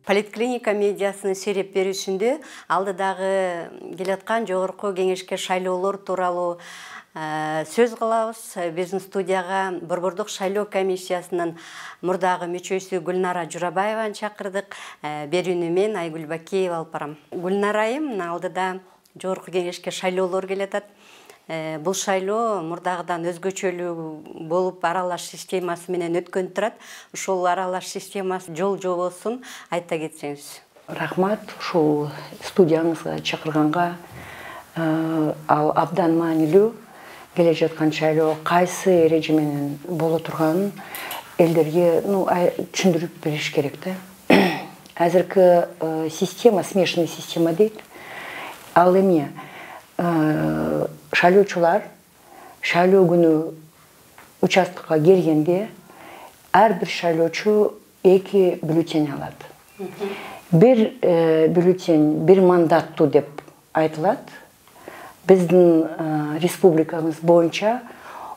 Политклиника медиасыны сереп берүүсүндө алдыдагы келаткан жогорку кеңешке шайлоолор тууралуу сөз кылабыз. Биздин студияга Борбордук шайлоо комиссиясынын мурдагы мүчөсү Гүлнара Журабаеваны чакырдык. Берүүнү мен Айгүл Бакиева алып барам. Гүлнара айым, алдыда жогорку кеңешке шайлоолор келатат. Бул шайлоо мурдагыдан өзгөчөлүү болуп аралаш системасы менен өткөн турат. Ушул аралаш системасы жол-жобосун айта кетсеңиз. Рахмат, ушул студияңызга чакырганга. Ал абдан маанилүү. Келе жаткан шайлоо кайсы эреже менен боло турганын элдерге түшүндүрүп бериш керек да. Азыркы система, смешанный система дейт. Ал эме шайлоочулар шайлоо күнү участкага келгенде ар бир шайлоочу 2 бюллетень алат. Бир бюллетень бир мандаттуу деп айтылат. Биздин республикабыз боюнча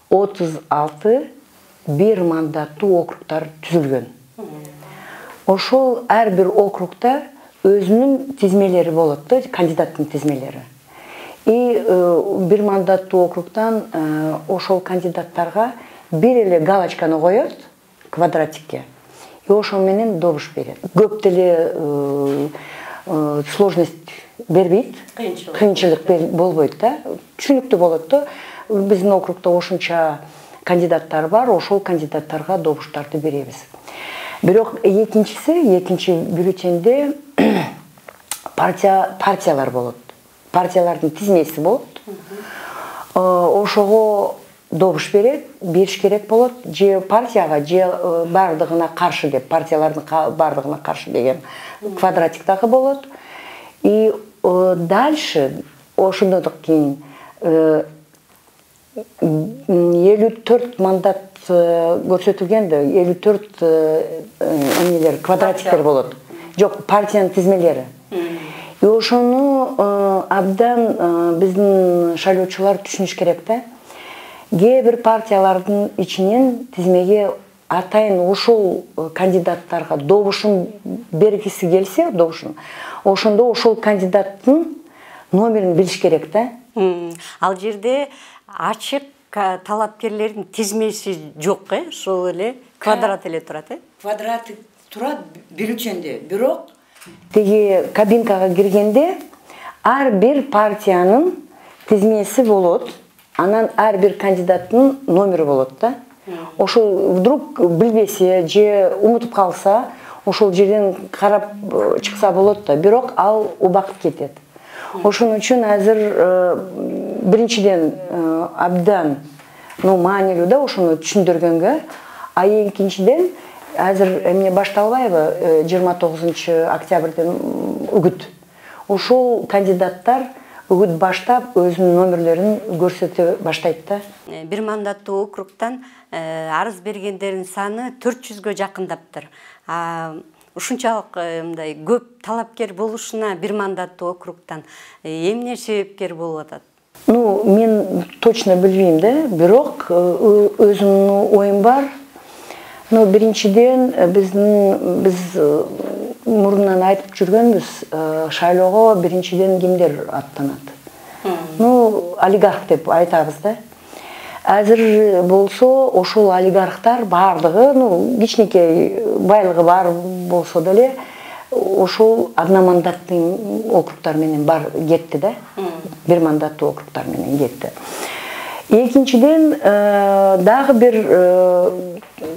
36 бир мандаттуу округтар түзүлгөн. Ошол ар бир округда өзүнүн тизмелери болот да, кандидаттын тизмелери. И бир мандаттуу округтан ошол кандидаттарга бир эле галочканы коет квадратикке. И ошол менен добуш берет. Көп деле сложность бербейт, кыйынчылык болбойт да, түшүнүктүү болот да. Биздин округда ошонча кандидаттар бар, ошол кандидаттарга добуштарды беребиз. Бирок экинчи бюллетенде партиялар болот. Партиялардын тизмеси болот. Ошого добуш бериш керек болот. Же партияга, же бардыгына каршы деп, партиялардын бардыгына каршы деген квадратик дагы болот. И дальше ошондон кийин 54 мандат көрсөтүлгөн да, 54 эмнелер, квадратиктер болот. Жок, партиянын тизмелери. И ошону абдан биздин шайлоочулар түшүнүш керек да. Кээ бир партиялардын ичинен тизмеге атайын ошол кандидаттарга добушун бергиси келсе, ошондо ошол кандидаттын номерин билиш керек да. Ал жерде ачык талапкерлердин тизмеси жок, ошол эле квадрат эле турат, Квадрат турат бюллетенде, бирок теги кабинкага киргенде ар бир партиянын тизмеси болот. Анан ар бир кандидаттын номери болот да. Ошол вдруг билбесе же унутуп калса, ошол жерден карап чыкса болот да, бирок ал убакыт кетет. Ошон үчүн азыр биринчиден абдан маанилүү да ошону түшүндүргөнгө, а экинчиден азыр эмне башталбайбы 29 октябрден үгүт. Ошол кандидаттар үгүт баштап өзүнүн номерлерин көрсөтө баштайт да. Бир мандаттуу округтан арыз бергендердин саны 400гө жакындаптыр. Ушунчалык мындай көп талапкер болушуна бир мандаттуу округтан эмне себепкер болуп атат? Мен точно билбейм да, бирок өзүмдүн оюм бар. Биринчиден биз мурунан айтып жүргөнбүз, шайлоого биринчиден кимдер аттанат? Олигарх деп айтабыз да. Азыр болсо ошол олигархтар бардыгы, кичинекей байлыгы бар болсо деле, ошол одномандаттуу округтар менен кетти да. Бир мандаттуу округтар менен кетти. Экинчиден дагы бир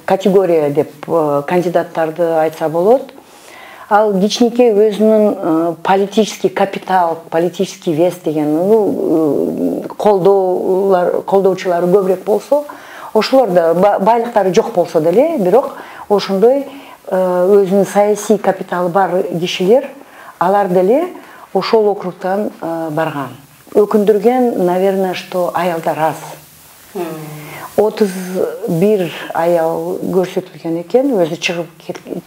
категория деп кандидаттарды айтса болот. Ал кичинекей өзүнүн политический капитал, политический вес деген колдоочулары көбүрөөк болсо, ошолордо байлыктары жок болсо деле, бирок ошондой өзүнүн саясий капиталы бар кишилер, алар деле ошол округтан барган. Өкүндүргөн, наверное, что аялдар аз. 31 аял көрсөтүлгөн экен, өзү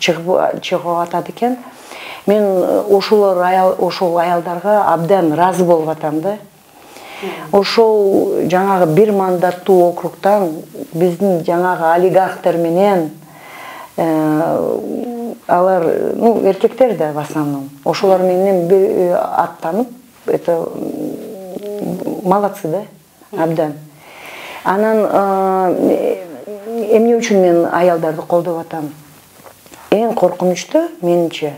чыгып атат экен. Мен ошол аялдарга абдан разы болуп атам да. Ошол жаңагы бир мандаттуу округтан биздин жаңагы олигархтар менен алар, эркектер да в основном. Ошолар менен аттанып, это молодцы да, абдан. Анан эмне үчүн мен аялдарды колдоп атам? Эң коркунучтуу менимче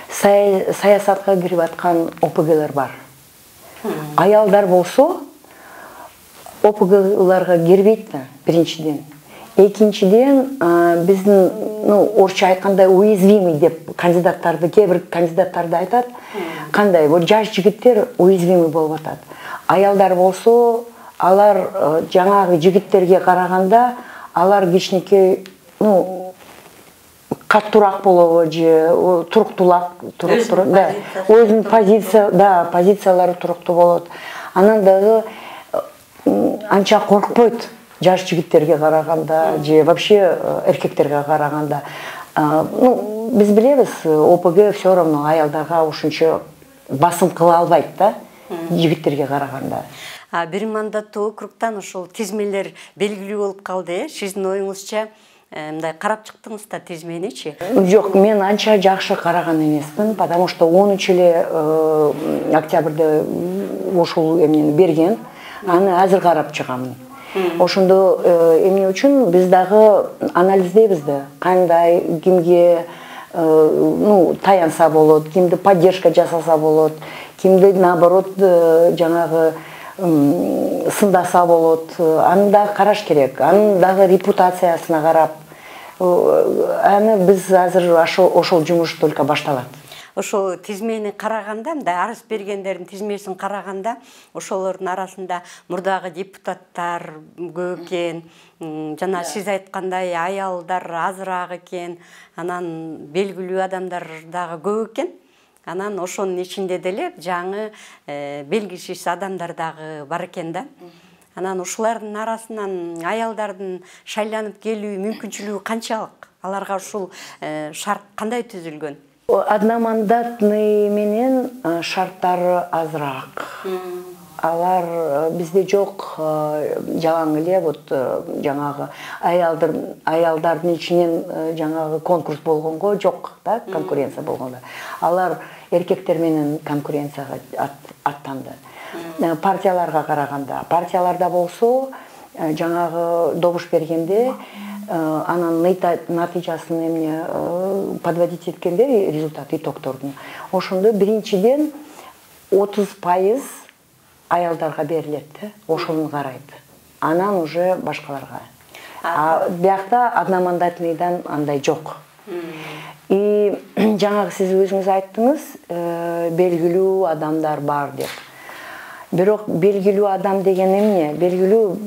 саясатка кирип аткан ОПГлар бар. Аялдар болсо ОПГларга кирбейт да, биринчиден. Экинчиден, биздин, орусча айтканда уязвимый деп кандидаттарды, кээ-бир кандидаттарды айтат. Кандай, вот жаш жигиттер уязвимый болуп атат. Аялдар болсо, алар жаңагы жигиттерге караганда, алар кичинекей, каттуураак болобу же туруктуулак, да, өзүнүн позициялары туруктуу болот. Анан дагы анча коркпойт жаш жигиттерге караганда же вообще эркектерге караганда. Биз билебиз, ОПГ все равно аялдарга ушунча басым кыла албайт да, жигиттерге караганда. Бир мандаттуу округтан ушул тизмелер белгилүү болуп калды, Сиздин оюңузча мындай карап чыктыңыз да тизменичи? Жок, мен анча жакшы караган эмесмин, потому что 13 эле октябрда ушул эмнени берген. Аны азыр карап чыгамын. Ошондо эмне үчүн биз дагы анализдейбиз да, кандай, кимге таянса болот, кимди поддержка жасаса болот, кимди наоборот жаңагы сындаса болот. Аны дагы караш керек. Анын дагы репутациясына карап. Аны биз азыр ошол жумуш только башталат. Ошол тизмени караганда, мындай арыз бергендердин тизмесин караганда, ошолордун арасында мурдагы депутаттар көп экен, жана сиз айткандай аялдар азыраак экен, анан белгилүү адамдар дагы көп экен. Анан ошонун ичинде деле жаңы белгисиз адамдар дагы бар экен да. Анан ушулардын арасынан аялдардын шайланып келүү мүмкүнчүлүгү канчалык? Аларга ушул шарт кандай түзүлгөн? Одномандатный менен шарттары азыраак. Алар бизде жок, жалаң эле вот жаңагы аялдардын ичинен жаңагы конкурс болгонго жок да, конкуренция болгондо. Алар эркектер менен конкуренцияга аттанды. Партияларга караганда, партияларда болсо жаңагы добуш бергенде, анан натыйжасын эмне подводить эткенде результат итогтордун. Ошондо биринчиден 30% аялдарга берилет да, ошону карайт. Анан уже башкаларга. Биякта одномандатныйдан андай жок. И жаңагы сиз өзүңүз айттыңыз, белгилүү адамдар бар деп. Бирок белгилүү адам деген эмне? Белгилүү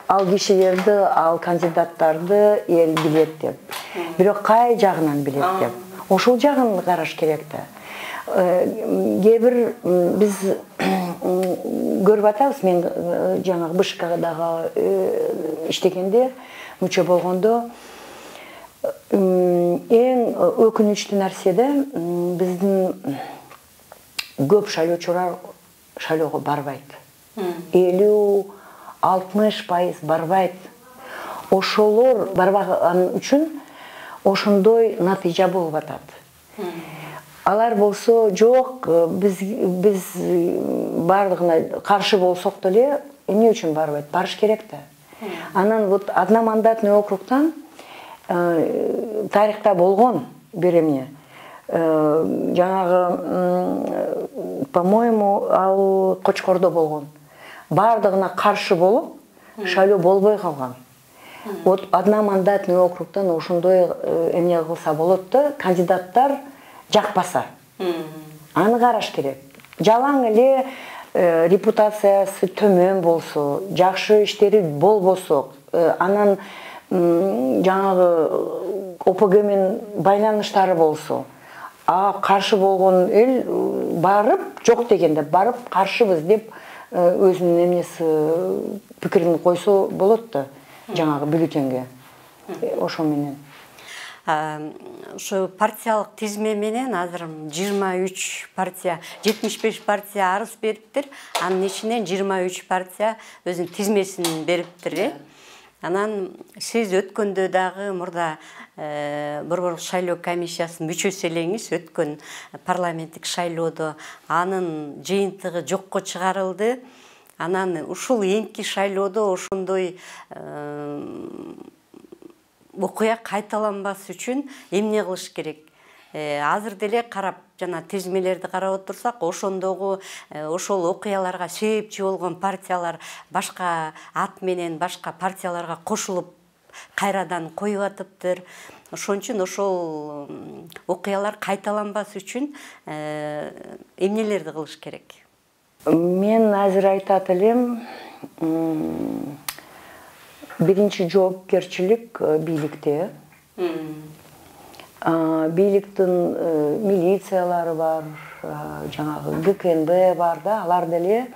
ал кишилерди, ал кандидаттарды эл билет деп. Бирок кай жагынан билет деп. Ошол жагын караш керек да. Кээ-бир биз көрүп атабыз, мен жаңагы БШКга дагы иштегенде, мүчө болгондо эң өкүнүчтүү нерсе да, биздин көп шайлоочулар шайлоого барбайт. 50-60% барбайт. Ошолор барбаган үчүн ошондой натыйжа болуп атат. Алар болсо жок, биз бардыгына каршы болсок деле эмне үчүн барбайт? Барыш керек да. Анан вот одномандатный округтан тарихта болгон бир эмне. Жаңагы, по-моему, ал Кочкордо болгон. Бардыгына каршы болуп, шайлоо болбой калган. Вот одномандатный округтан ошондой эмне кылса болот да, кандидаттар жакпаса. Аны караш керек. Жалаң эле репутациясы төмөн болсо, жакшы иштери болбосо, анан жаңагы ОПГ менен байланыштары болсо, каршы болгон эл барып, жок дегенде барып каршыбыз деп өзүнүн эмнеси пикирин койсо болот да, жаңагы бюллетенге. Ошо менен. Ошо партиялык тизме менен азыр 23 партия, 75 партия арыз бериптир. Анын ичинен 23 партия өзүнүн тизмесин бериптир. Анан сиз өткөндө дагы мурда борборлук шайлоо комиссиясынын мүчөсү элеңиз, өткөн парламенттик шайлоодо анын жыйынтыгы жокко чыгарылды. Анан ушул эңки шайлоодо ошондой окуя кайталанбас үчүн эмне кылыш керек? Азыр деле карап жана тизмелерди карап отурсак, ошондогу ошол окуяларга себепчи болгон партиялар башка ат менен башка партияларга кошулуп кайрадан коюп атыптыр. Ошон үчүн ошол окуялар кайталанбас үчүн эмнелерди кылыш керек? Мен азыр айтат элем, биринчи жоопкерчилик бийликте. Бийликтин милициялары бар, жаңагы ГКНБ бар да, алар деле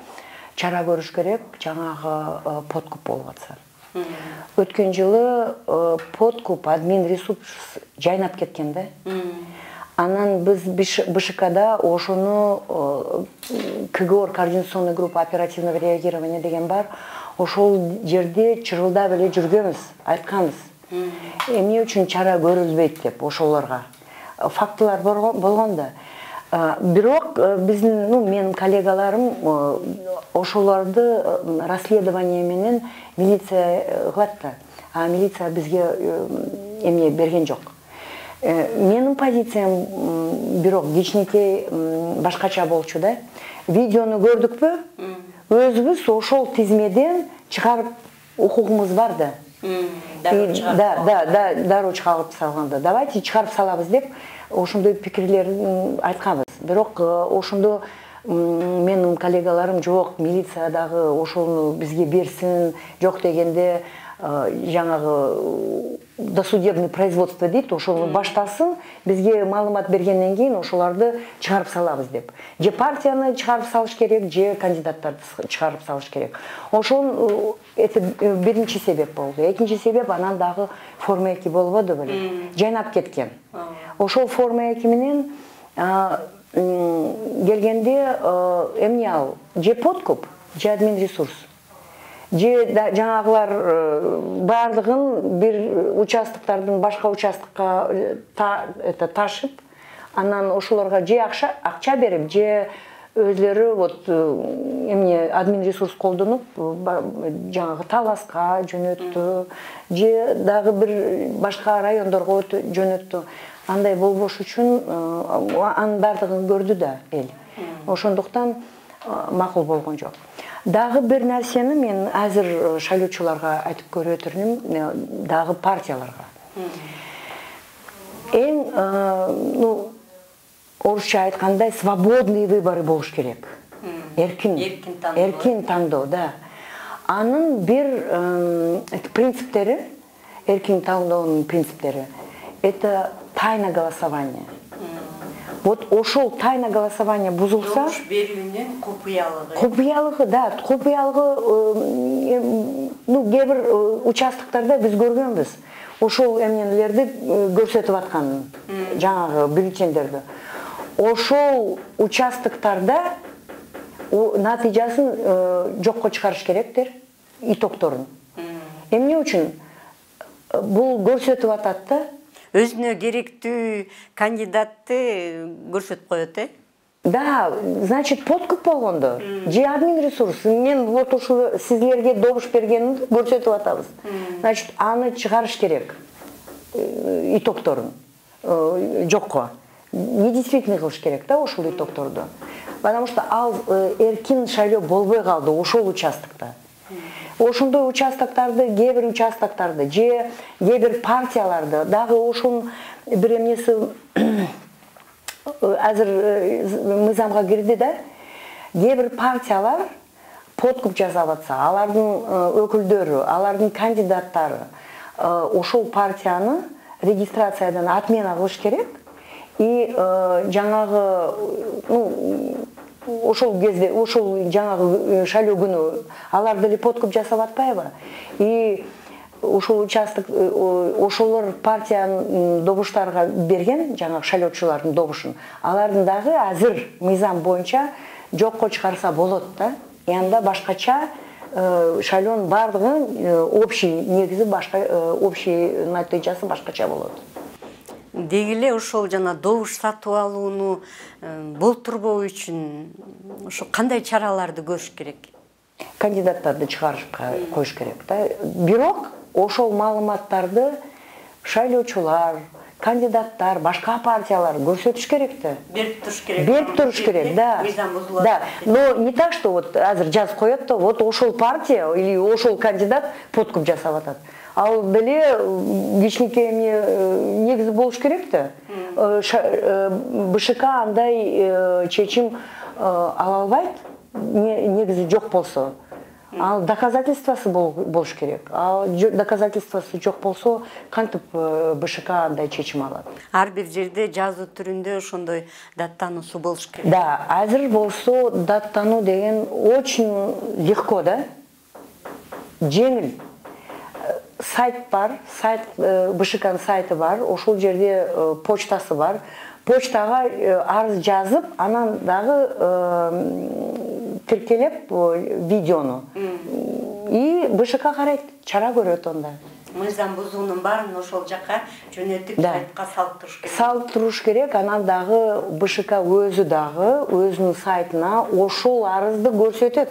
чара көрүш керек, жаңагы подкуп болуп атса. Өткөн жылы подкуп, админ ресурс жайнап кеткен да. Анан биз БШКда ошону КГОР, координационный группа оперативного реагирования деген бар, ошол жерде чырылдап эле жүргөнбүз, айтканбыз. Эмне үчүн чара көрүлбөйт деп ошолорго фактылар болгон да. Бирок биздин, менин коллегаларым ошолорду расследование менен милиция кылат да. А милиция бизге эмне берген жок. Менин позициям бирок кичинекей башкача болчу да. Видеону көрдүкпү? Өзүбүз ошол тизмеден чыгарып укугубуз бар да. Дароо чыгарып салганда. Давайте чыгарып салабыз деп ошондой пикирлерин айтканбыз. Бирок ошондо менин коллегаларым жок, милиция дагы ошону бизге берсин, жок дегенде жаңагы досудебный производство дейт, ошону баштасын, бизге маалымат бергенден кийин ошолорду чыгарып салабыз деп. Же партияны чыгарып салыш керек, же кандидаттарды чыгарып салыш керек. Ошол биринчи себеп болду. Экинчи себеп, анан дагы форма 2 болбоду беле. Жайнап кеткен. Ошол форма 2 менен келгенде эмне ал? Же подкуп, же админ ресурс. Же жаңагылар бардыгын бир участоктордун башка участокко ташып, анан ошолорго же акча берип, же өзлөрү вот эмне админ ресурс колдонуп, жаңагы Таласка жөнөттү, же дагы бир башка райондорго жөнөттү. Андай болбош үчүн анын бардыгын көрдү да эл. Ошондуктан макул болгон жок. Дагы бир нерсени мен азыр шайлоочуларга айтып көрө өтүрүм, дагы партияларга. Эң, орусча айткандай, свободный выборы болуш керек. Эркин тандоо, да. Анын бир принциптери, эркин тандоонун принциптери, это тайна голосования. Вот ошол тайна голосования бузулса, добуш берүүнүн купуялыгы. Купуялыгы, да, купуялыгы, кээ бир участоктарда биз көргөнбүз. Ошол эмнелерди көрсөтүп атканын, жаңагы бюллетендерди. Ошол участоктарда натыйжасын жокко чыгарыш керектир, итогторун. Эмне үчүн? Бул көрсөтүп атат да. Өзүнө керектүү кандидатты көрсөтүп коет, Да, значит, подкуп болгондо. Же админ ресурс. Мен вот ушул сизлерге добуш бергенди көрсөтүп атабыз. Значит, аны чыгарыш керек. Итогторун жокко. Недействительный кылыш керек да ошол итогторду. Потому что ал эркин шайлоо болбой калды ошол участокто. Ошондой участоктарды, кээ бир участоктарды, же кээ бир партияларды, дагы ошонун бир эмнеси азыр мыйзамга кирди да. Кээ бир партиялар подкуп жасап атса, алардын өкүлдөрү, алардын кандидаттары ошол партияны регистрациядан отмена кылыш керек. И жаңагы, ошол кезде, ошол жаңагы шайлоо күнү алар деле подкуп жасап атпайбы? И ошол участок, ошолор партиянын добуштарга берген, жаңагы шайлоочулардын добушун, алардын дагы азыр мыйзам боюнча жокко чыгарса болот да. И анда башкача шайлоонун бардыгын общий негизи башка, общий натыйжасы башкача болот. Деги эле ошол жана добуш сатып алууну болтурбоо үчүн ошо кандай чараларды көрүш керек? Кандидаттарды чыгарып коюш керек да. Бирок ошол маалыматтарды шайлоочулар, кандидаттар, башка партиялар көрсөтүш керек да. Берип туруш керек. Берип туруш керек, да. Да. Но не так, что вот азыр жазып коет да, вот ошол партия или ошол кандидат подкуп жасап атат. Ал деле кичинекей негизи болуш керек да. БШК андай чечим ала албайт, негизи жок болсо. Ал доказательствосы болуш керек. Ал доказательствосы жок болсо, кантип БШК андай чечим алат? Ар бир жерде жазуу түрүндө ошондой даттануусу болуш керек. Да, азыр болсо даттануу деген очень легко да. Жеңил. Сайт бар, БШКнын сайты бар, ошол жерде почтасы бар. Почтага арыз жазып, анан дагы тиркелеп видеону. И БШК карайт, чара көрөт онда. Мыйзам бузуунун баарын ошол жака жөнөтүп сайтка салып туруш керек. Салып туруш керек, анан дагы БШК өзү дагы өзүнүн сайтына ошол арызды көрсөтөт.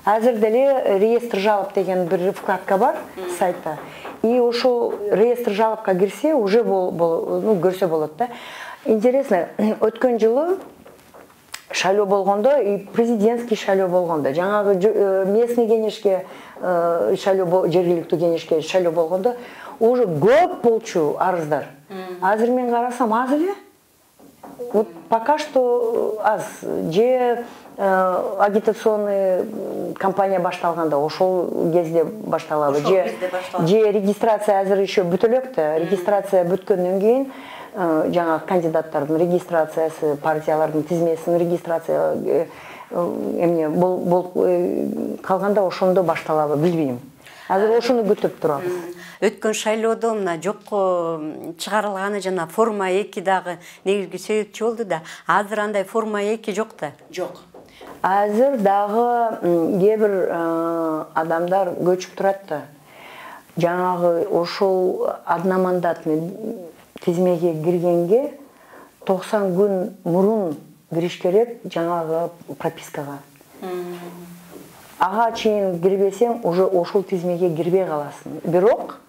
Азыр деле реестр жалоб деген бир вкладка бар сайтта. И ошол реестр жалобка кирсе, уже көрсө болот да. Интересно, өткөн жылы шайлоо болгондо и президентский шайлоо болгондо, жаңагы местный кеңешке шайлоо, жергиликтүү кеңешке шайлоо болгондо уже көп болчу арыздар. Азыр мен карасам аз эле. Вот пока что аз. Же агитационный кампания башталганда ошол кезде башталабы. Же регистрация азыр еще бүтө элек да. Регистрация бүткөндөн кийин жаңа кандидаттардын регистрациясы, партиялардын тизмесинин регистрация эмне болуп калганда ошондо башталабы, билбейм. Азыр ошону күтүп турабыз. Өткөн шайлоодо мына жокко чыгарылганы жана форма 2 дагы негизги себепчи болду да. Азыр андай форма 2 жок да. Жок. Азыр дагы кээ бир адамдар көчүп турат да. Жаңагы ошол одномандатный тизмеге киргенге 90 күн мурун кириш керек жаңагы пропискага. Ага чейин кирбесең, уже ошол тизмеге кирбей каласың. Бирок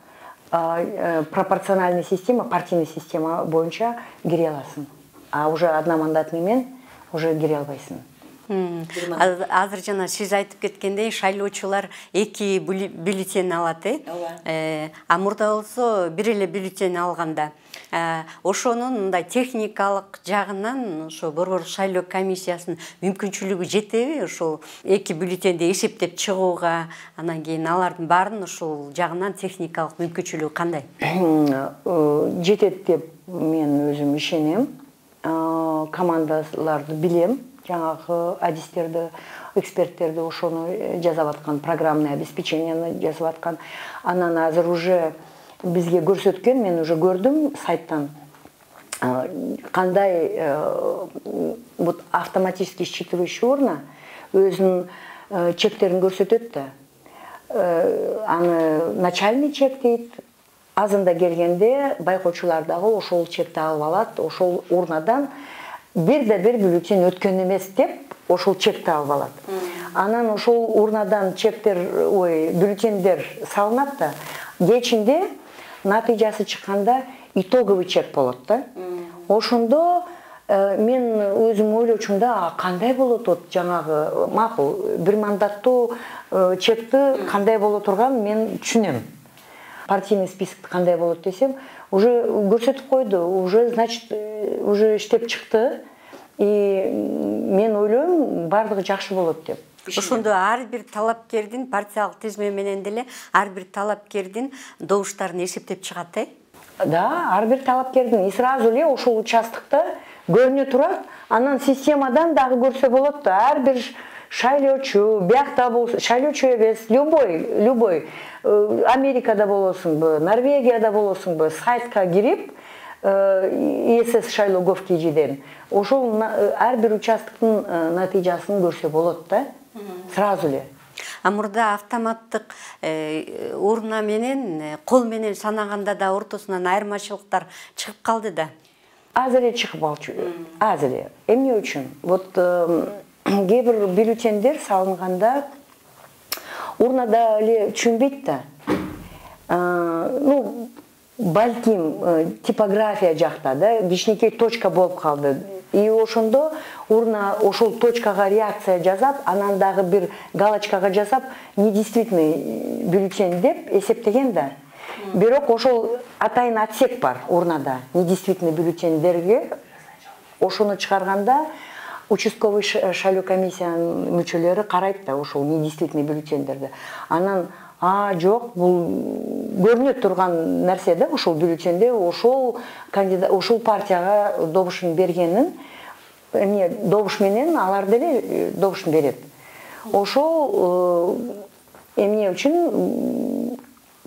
пропорциональный система, партийный система боюнча кире аласың. А уже одномандатный мен уже кире албайсың. Азыр жана сиз айтып кеткендей шайлоочулар 2 бюллетень алат, а мурда болсо бир эле бюллетень алганда. Ошонун мындай техникалык жагынан ошо борбор шайлоо комиссиясынын мүмкүнчүлүгү жетеби ошол 2 бюллетенди эсептеп чыгууга, анан кийин алардын баарын ошол жагынан техникалык мүмкүнчүлүгү кандай? Жетет деп мен өзүм ишенем. Командаларды билем. Жаңағы адистерді, эксперттерді ошону жазып аткан, программный обеспеченияны жазып аткан. Анан азыр уже бизге көрсөткөн, мен уже көрдүм сайттан. Кандай вот автоматически считывающий урна өзүнүн чектерин көрсөтөт да. Аны начальный чек дейт. Азында келгенде байкоочулар дагы ошол чекти алып алат, ошол урнадан бир бюллетень өткөн эмес деп ошол чекти алып алат. Анан ошол урнадан чектер, бюллетендер салынат да. Кечинде натыйжасы чыкканда итоговый чек болот да. Ошондо мен өзүм ойлочумун да, кандай болот жаңагы макул бир мандаттуу чекти кандай боло турган мен түшүнөм. Партийный список кандай болот десем, уже көрсөтүп койду, уже значит уже иштеп чыкты. И мен ойлойм, бардыгы жакшы болот деп. Ошондо ар бир талапкердин партиялык тизме менен деле ар бир талапкердин добуштарын эсептеп чыгат, Да, ар бир талапкердин сразу эле ошол участокто көрүнө турат. Анан системадан дагы көрсө болот да. Ар бир шайлоочу, биякта болсо, шайлоочу эмес, любой Америкада болосуңбу, Норвегияда болосуңбу, сайтка кирип, ИСС шайлоо gov.kg'den ошол ар бир участоктун натыйжасын көрсө болот да. Сразу эле. Мурда автоматтык урна менен кол менен санаганда да ортосунан айырмачылыктар чыгып калды да. Азыр эле чыгып алчу. Азыр эле. Эмне үчүн? Вот кээ бир бюллетендер салынганда урнада эле түшүнбөйт да. Ну, балким типография жакта да кичинекей точка болуп калды. И ошондо урна ошол точкага реакция жасап, анан дагы бир галочкага жасап, недействительный бюллетень деп эсептеген да. Бирок ошол атайын отсек бар урнада. Недействительный бюллетендерге ошону чыгарганда участковый шайлоо комиссиянын мүчөлөрү карайт да ошол недействительный бюллетендерди. Анан жок, бул көрүнө турган нерсе да ошол бюллетенде ошол кандидат, ошол партияга добушун бергенин, эмне добуш менен алар деле добушун берет. Ошол эмне үчүн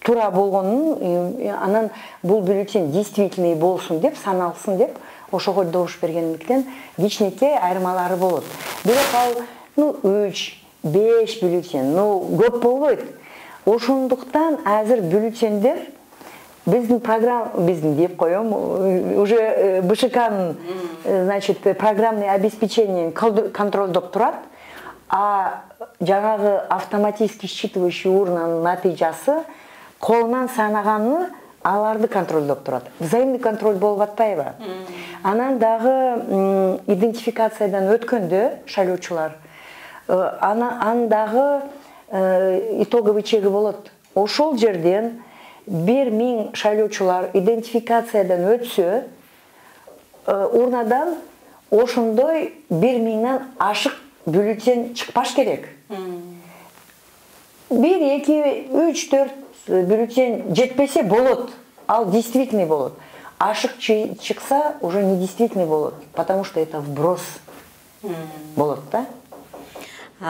туура болгонун, анан бул бюллетень действительный болсун деп, саналсын деп ошого добуш бергендиктен кичинекей айырмалары болот. Бирок ал 3-5 бюллетень, көп болбойт. Ошондуктан азыр бюллетендер биздин программа, биздин деп коем, уже БШКнын, значит, программный обеспечением контролдоп турат, а жанагы автоматически считывающий урнанын натыйжасы колунан санаганы аларды контролдоп турат. Взаимный контроль болуп атпайбы? Анан дагы идентификациядан өткөндө шайлоочулар, анан дагы итоговый чеги болот. Ошол жерден 1000 шайлоочулар идентификациядан өтсө, урнадан ошондой 1000ден ашык бюллетень чыкпаш керек. 1, 2, 3, 4 бюллетень жетпесе болот. Ал действительный болот. Ашык чыкса уже недействительный болот, потому что это вброс болот да.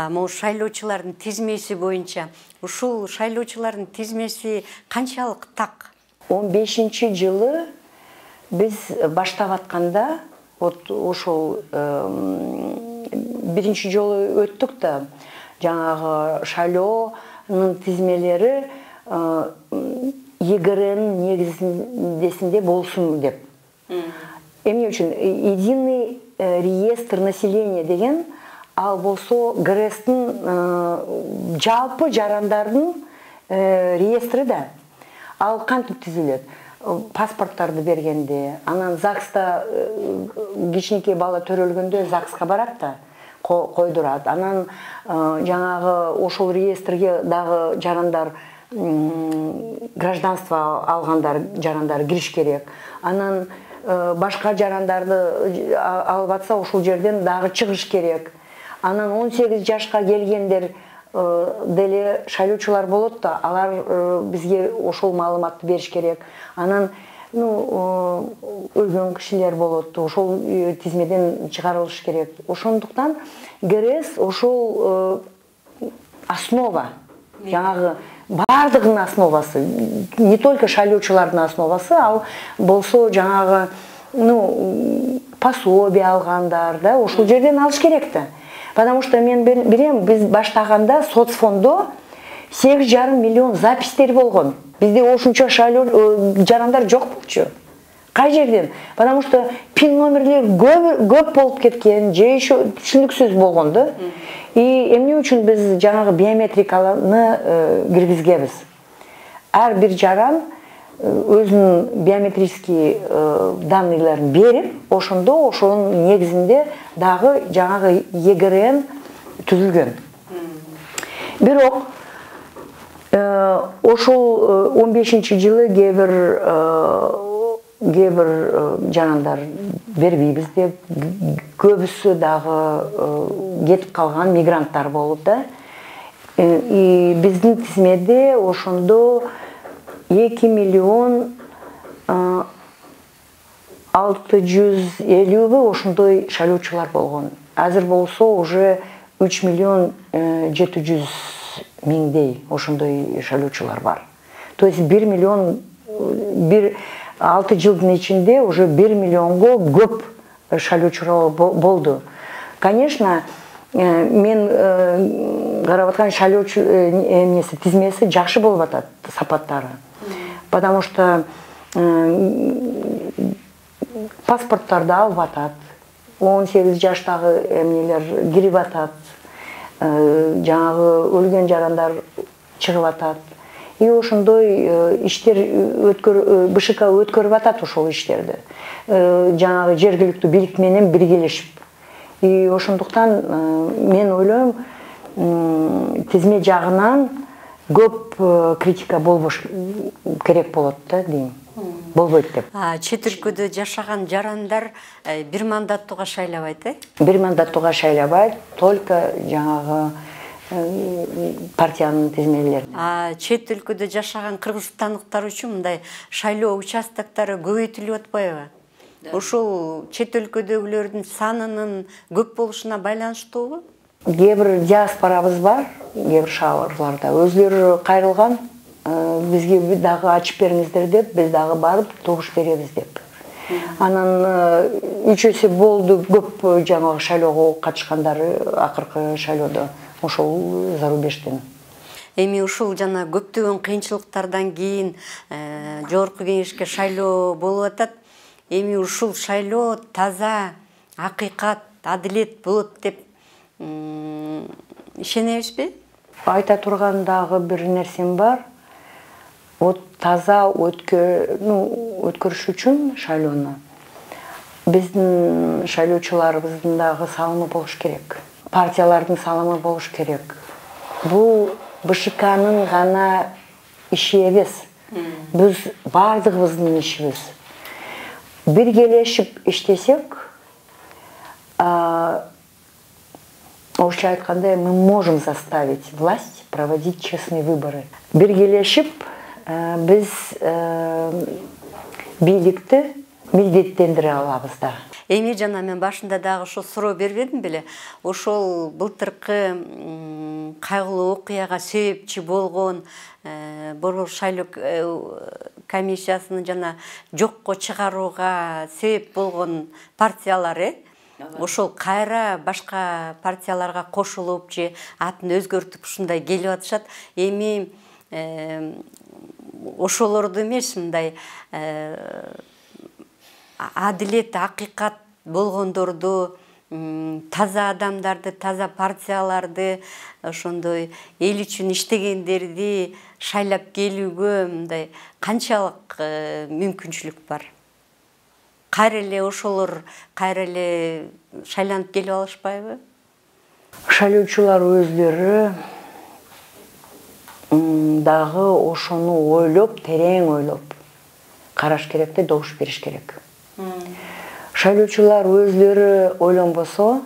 Могу шайлоочулардын тизмеси боюнча, ушул шайлоочулардын тизмеси канчалык так? 15-жылы биз баштап атканда, вот ошол биринчи жолу өттүк да, жанагы шайлоонун тизмелери ЕГРН негизинде болсун деп. Эмне үчүн? Единый реестр населения деген, ал болсо ГРСтин жалпы жарандардын реестри да. Ал кантип түзүлөт? Паспорттарды бергенде, анан ЗАГСта кичинекей бала төрөлгөндө ЗАГСка барат да, койдурат. Анан жанагы ошол реестрге дагы жарандар, гражданство алгандар жарандар кириш керек. Анан башка жарандарды алып атса ошол жерден дагы чыгыш керек. Анан 18 жашка келгендер деле шайлоочулар болот да, алар бизге ошол маалыматты бериш керек. Анан өлгөн кишилер болот, ошол тизмеден чыгарылыш керек. Ошондуктан ГРС ошол основа, жаңагы бардыгынын основасы, не только шайлоочулардын основасы, ал болсо жаңагы пособие алгандар да, ошол жерден алыш керек да. Потому что мен билем, биз баштаганда соцфондо 8,5 миллион запистер болгон. Бизде ошончо шайлоо жарандар жок болчу. Кай жерден? Потому что пин номерлер көп болуп кеткен, же еще түшүнүксүз болгон да. И эмне үчүн биз жанагы биометриканы киргизгебиз? Ар бир жаран өзүнүн биометрический данныйларын берип, ошондо ошонун негизинде дагы жанагы ЕГРН түзүлгөн. Бирок ошол 15-жылы кээ бир жарандар бербейбиз деп, көбүсү дагы кетип калган мигранттар болуп да. И биздин тизмеде ошондо 2 миллион 650 ошондой шайлоочулар болгон. Азыр болсо уже 3 миллион 700 миңдей ошондой шайлоочулар бар. То есть 1 миллион 6 жылдын ичинде уже 1 миллионго көп шайлоочулар болду. Конечно, мен қарап жатқан шайлоочу эмнеси тизмеси жакшы болуп атат сапаттары. Потому что паспорттарды алып атат. 18 жаштагы эмнелер кирип атат. Жаңагы өлгөн жарандар чыгып атат. И ошондой иштер БШК өткөрүп атат ошол иштерди. Жаңагы жергиликтүү бийлик менен биргелешип. И ошондуктан мен ойлойм, тизме жагынан көп критика болбош керек болот да дейм. Болбойт деп. Чет өлкөдө жашаган жарандар бир мандаттууга шайлабайт, Бир мандаттууга шайлабайт, только жаңагы партиянын тизмелерине. Чет өлкөдө жашаган кыргызстандыктар үчүн мындай шайлоо участоктары көбөйтүлүп атпайбы? Ошол чет өлкөдөгүлөрдүн санынын көп болушуна байланыштуубу? Кээ бир диаспорабыз бар, кээ бир шаарларда өзлөрү кайрылган, бизге дагы ачып бериңиздер деп, биз дагы барып добуш беребиз деп. Анан 3 эсе болду көп жаңагы шайлоого катышкандары акыркы шайлоодо ошол зарубежден. Эми ушул жана көптөгөн кыйынчылыктардан кийин жогорку кеңешке шайлоо болуп атат. Эми ушул шайлоо таза, акыйкат, адилет болот деп ишенебизби? Айта турган дагы бир нерсем бар. Таза өткөрүш үчүн шайлоону биздин шайлоочуларыбыздын дагы салымы болуш керек. Партиялардын салымы болуш керек. Бул БШКнын гана иши эмес. Биз бардыгыбыздын ишибиз. Биргелешип иштесек, орусча айтканда, мы можем заставить власть проводить честные выборы. Биргелешип, биз бийликти милдеттендире алабыз да. Эми жана мен башында дагы ошо суроо бербедим беле. Ошол былтыркы кайгылуу окуяга себепчи болгон борбор шайлоо комиссиясынын жана жокко чыгарууга себеп болгон партиялар ошол кайра башка партияларга кошулуп же атын өзгөртүп ушундай келип атышат. Эми ошолорду эмес, мындай адилет, акыйкат болгондорду, таза адамдарды, таза партияларды, ошондой эл үчүн иштегендерди шайлап келүүгө мындай канчалык мүмкүнчүлүк бар? Кайра эле ошолор кайра эле шайланып келип алышпайбы? Шайлоочулар өзлөрү дагы ошону ойлоп, терең ойлоп караш керек да, добуш бериш керек. Шайлоочулар өзлөрү ойлонбосо,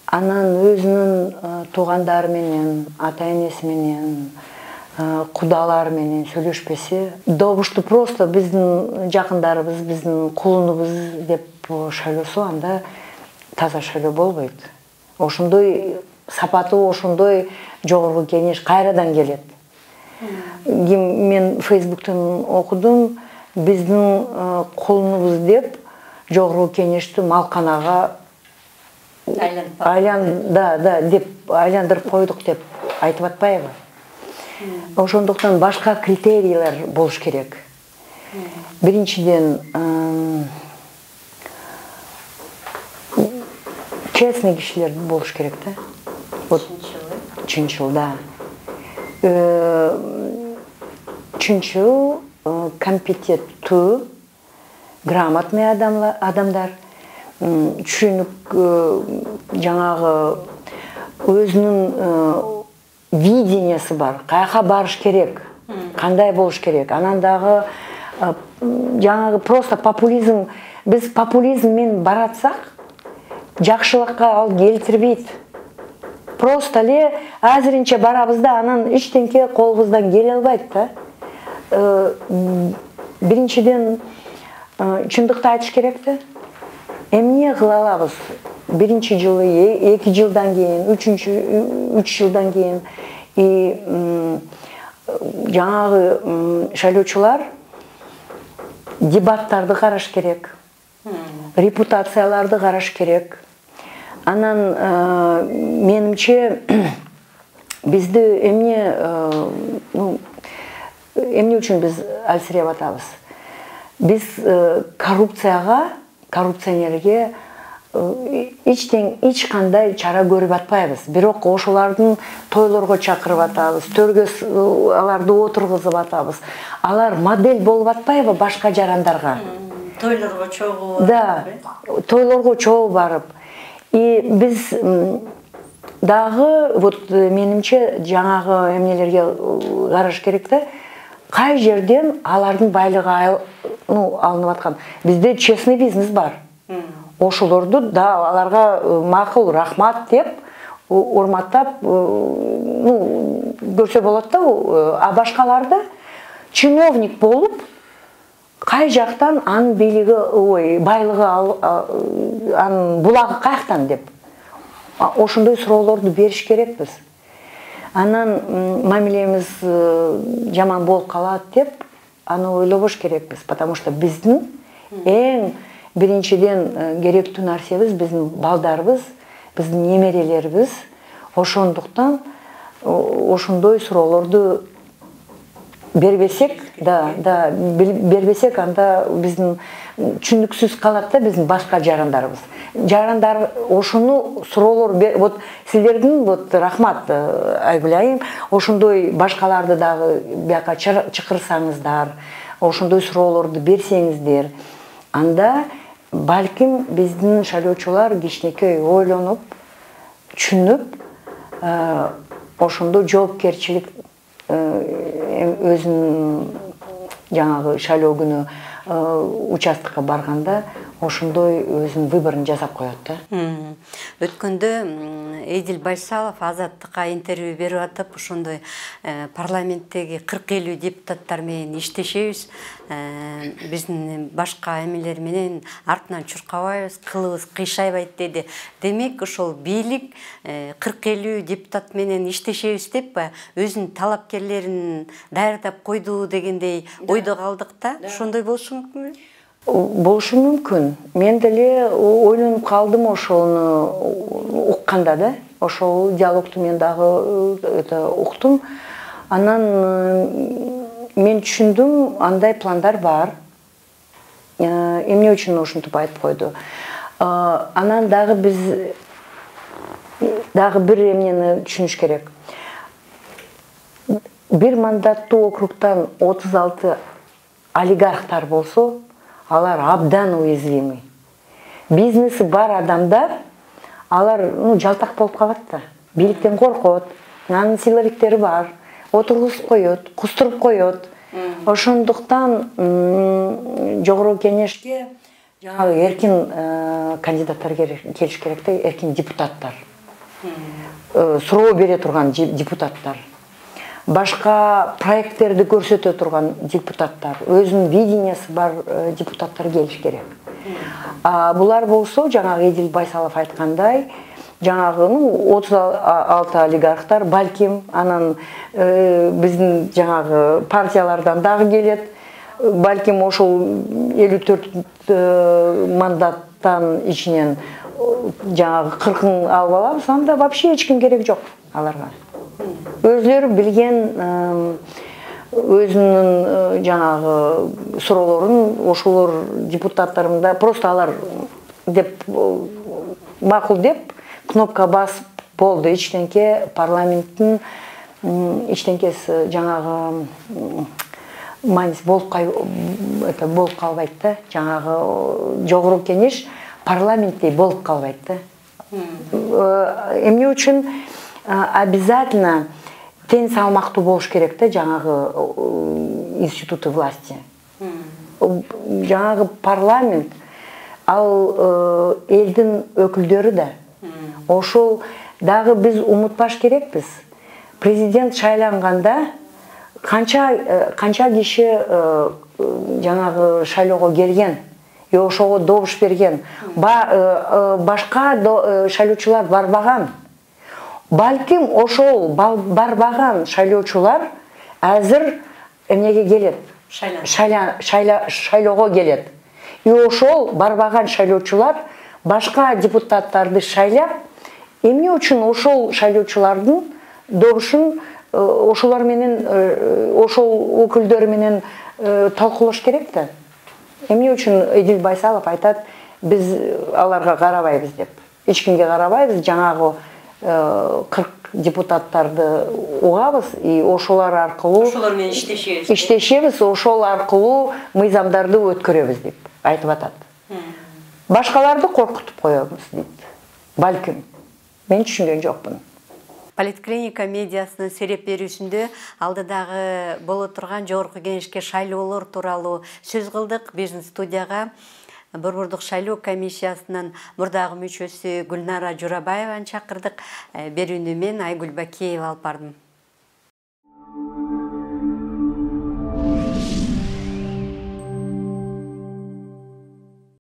анан өзүнүн туугандары менен, ата-энеси менен, кудалары менен сүйлөшпесе, добушту просто биздин жакындарыбыз, биздин кулунубуз деп шайлосо, анда таза шайлоо болбойт. Ошондой сапаты, ошондой жогорку кеңеш кайрадан келет. Мен Фейсбуктан окудум, биздин кулунубуз деп жогорку кеңешти малканага айландырып койдук деп айтып атпайбы? Ошондуктан башка критерийлер болуш керек. Биринчиден, честный кишилер болуш керек да. Чынчыл, да. Чынчыл, компетенттүү, грамотный адамдар, түшүнүк, жаңагы өзүнүн видениясы бар, каяка барыш керек, кандай болуш керек. Анан дагы жаңагы просто популизм, биз популизммен баратсак, жакшылыкка ал келтирбейт. Просто эле азырынча барабыз да, анан эчтенке колубуздан келе албайт да. Биринчиден чындыкты айтыш керек да. Эмне кыла алабыз? Биринчи жылы, 2 жылдан кийин, 3 жылдан кийин жаңагы шайлоочулар дебаттарды караш керек. Репутацияларды караш керек. Анан менимче бизди эмне үчүн биз алсыреп атабыз? Биз коррупционерге эч кандай чара көрүп атпайбыз. Бирок ошолордун тойлорго чакырып атабыз, төргө аларды отургузуп атабыз. Алар модель болуп атпайбы башка жарандарга? Тойлорго чогуу. Да, тойлорго чогуу барып. И биз дагы вот менимче жаңагы эмнелерге караш керек да. Кай жерден алардын байлыгы алынып аткан? Бизде честный бизнес бар. Ошолорду да аларга макул рахмат деп урматтап көрсө болот да. А башкаларды чиновник болуп кай жактан анын бийлиги, байлыгы, анын булагы каяктан деп ошондой суроолорду бериш керекпиз. Анан мамилебиз жаман болуп калат деп аны ойлобош керекпиз, потому что биздин эң биринчиден керектүү нерсебиз биздин балдарыбыз, биздин немерелерибиз. Ошондуктан ошондой суроолорду бербесек, бербесек, анда биздин түшүнүксүз калат да биздин башка жарандарыбыз. Жарандар ошону суроолор, вот силердин вот рахмат Айгүл айым, ошондой башкаларды дагы бияка чакырсаңыздар, ошондой суроолорду берсеңиздер, анда балким биздин шайлоочулар кичинекей ойлонуп, түшүнүп, ошондо жоопкерчилик өзүнүн жаңагы шайлоо күнү участкага барганда ошондой өзүнүн выборун жасап коет да. Өткөндө Эдил Байсалов Азаттыкка интервью берип атып, ошондой парламенттеги 40-50 депутаттар менен иштешебиз, биздин башка эмелер менен артынан чуркабайбыз, кылыбыз кыйшайбайт деди. Демек, ошол бийлик 40-50 депутат менен иштешебиз деп өзүнүн талапкерлерин даярдап койду дегендей ойдо калдык да. Ошондой болушу мүмкүнбү? Болушу мүмкүн. Мен деле ойлонуп калдым ошону укканда да. Ошол диалогту мен дагы уктум. Анан мен түшүндүм, андай пландар бар. Эмне үчүн ушинтип айтып койду. Анан дагы биз дагы бир эмнени түшүнүш керек. Бир мандаттуу округтан 36 олигархтар болсо, алар абдан уязвимый. Бизнеси бар адамдар, алар жалтак болуп калат да. Бийликтен коркот, анын силовиктери бар, отургузуп коет, кустуруп коет. Ошондуктан жогорку кеңешке жаңагы эркин кандидаттар келиш керек да, эркин депутаттар. Суроо бере турган депутаттар. Башка проекттерди көрсөтө турган депутаттар, өзүнүн видениясы бар депутаттар келиш керек. Булар болсо, жаңагы Эдил Байсалов айткандай, жаңагы 36 олигархтар, балким, анан биздин жаңагы партиялардан дагы келет, балким ошол 54 мандаттан ичинен жаңагы 40-ын алып алабыз, анда вообще эч ким керек жок аларга. Өзлөрү билген өзүнүн жаңагы суроолорун ошолор депутаттарымда просто алар деп макул деп кнопка басып болду. Эчтенке парламенттин эчтенкеси жаңагы майнис болуп калбайт да. Жаңагы жогорку кеңеш парламенттей болуп калбайт да. Эмне үчүн обязательно тең салмактуу болуш керек да жаңагы институты власти. Жаңагы парламент, ал элдин өкүлдөрү да. Ошол дагы биз умутпаш керекпиз. Президент шайланганда канча киши жаңагы шайлоого келген, ошого добуш берген. Башка шайлоочулар барбаган. Балким ошол барбаган шайлоочулар азыр эмнеге келет? Шайлоого келет. И ошол барбаган шайлоочулар башка депутаттарды шайлап, эмне үчүн ошол шайлоочулардын добушун ошолор менен, ошол өкүлдөр менен талкуулаш керек да. Эмне үчүн Эдил Байсалов айтат, биз аларга карабайбыз деп. Эч кимге карабайбыз, жаңагы 40 депутаттарды угабыз, и ошолор аркылуу ошолор менен иштешебиз, ошол аркылуу мыйзамдарды өткөрөбүз деп айтып атат. Башкаларды коркутуп коебуз дейт. Балким. Мен түшүнгөн жокмун. Политклиника медиасынын сереп берүүсүндө алдыдагы боло турган жогорку кеңешке шайлоолор тууралуу сөз кылдык. Биздин студияга Борбордук шайлоо комиссиясынын мурдагы мүчөсү Гүлнара Журабаеваны чакырдык. Берүүнү мен Айгүл Бакиева алып бардым.